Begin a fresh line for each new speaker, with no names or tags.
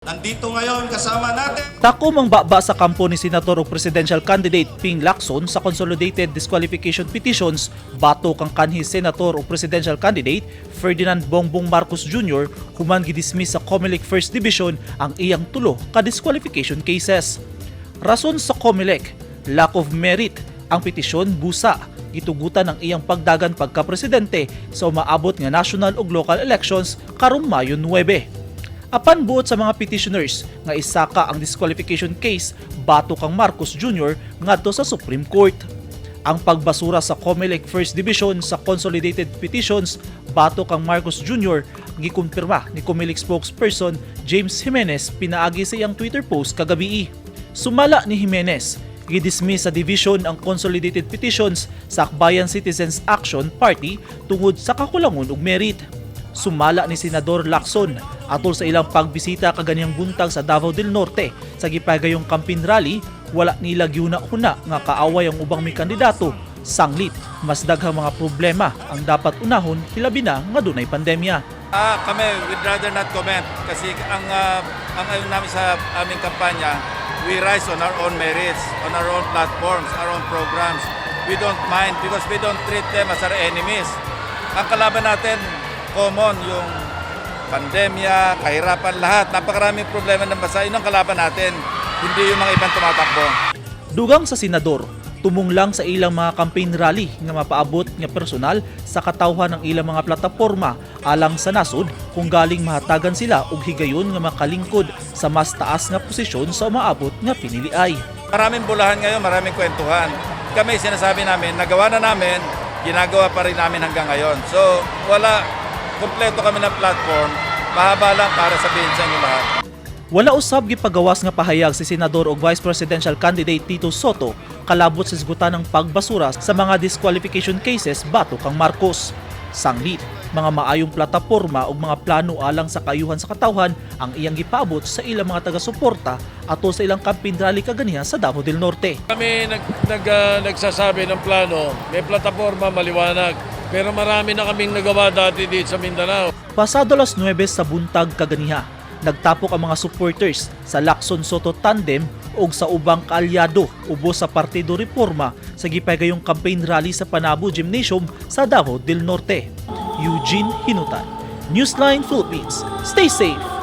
Nandito ngayon kasama natin.
Takumang baba sa kampo ni Senator o Presidential Candidate Ping Lacson sa Consolidated Disqualification Petitions bato kang kanhi Senator o Presidential Candidate Ferdinand Bongbong Marcos Jr. human gidismiss sa COMELEC First Division ang iyang tulo ka disqualification cases. Rason sa COMELEC, lack of merit ang petisyon busa gitugutan ang iyang pagdagan pagka-presidente sa umaabot nga national ug local elections karong Mayo 9. Apan buot sa mga petitioners nga isaka ang disqualification case bato kang Marcos Jr. ngadto sa Supreme Court. Ang pagbasura sa COMELEC First Division sa Consolidated Petitions bato kang Marcos Jr. gikumpirma ni COMELEC spokesperson James Jimenez pinaagi sa iyang Twitter post kagabi. Sumala ni Jimenez, gidismiss sa division ang Consolidated Petitions sa Akbayan Citizens Action Party tungod sa kakulangon ug merit. Sumala ni Senador Lacson atol sa ilang pagbisita kaganyang buntag sa Davao del Norte sa gipagayong campaign rally, wala nila gyuna-huna nga kaaway ang ubang may kandidato. Sanglit, mas daghang mga problema ang dapat unahon hilabi na nga dunay pandemya.
Kami we'd rather not comment kasi ang ayon namin sa aming kampanya, we rise on our own merits, on our own platforms, our own programs. We don't mind because we don't treat them as our enemies. Ang kalaban natin, common, yung pandemya, kahirapan, lahat. Napakaraming problema ng bansa. Yun ang kalaban natin, hindi yung mga ibang tumatakbo.
Dugang sa senador, tumong lang sa ilang mga campaign rally nga mapaabot nga personal sa katawhan ng ilang mga plataporma alang sa nasod kung galing mahatagan sila og higayon nga makalingkod sa mas taas nga posisyon sa umaabot nga piniliay.
Maraming bulahan ngayon, maraming kwentuhan. Kami sinasabi namin, nagawa na namin, ginagawa pa rin namin hanggang ngayon. So kompleto kami ng platform, mahaba lang para sabihin sa inyo lahat.
Wala usab gipagawas nga pahayag si Senador ug Vice Presidential Candidate Tito Sotto kalabot sa isgutan ng pagbasura sa mga disqualification cases bato kang Marcos. Sanglit, mga maayong plataporma ug mga plano alang sa kaayuhan sa katawhan ang iyang gipaabot sa ilang mga taga-suporta atol sa ilang campaign rally kaganiya sa Davao del Norte.
Kami nagsasabi ng plano, may plataforma maliwanag. Pero marami na kaming nagawa dati dito sa Mindanao.
Pasado alas 9 sa buntag kaganiha, nagtapok ang mga supporters sa Lacson Soto tandem ug sa ubang kaalyado ubos sa Partido Reforma sa gipagayong campaign rally sa Panabo Gymnasium sa Davao del Norte. Eugene Hinutan, Newsline Philippines. Stay safe!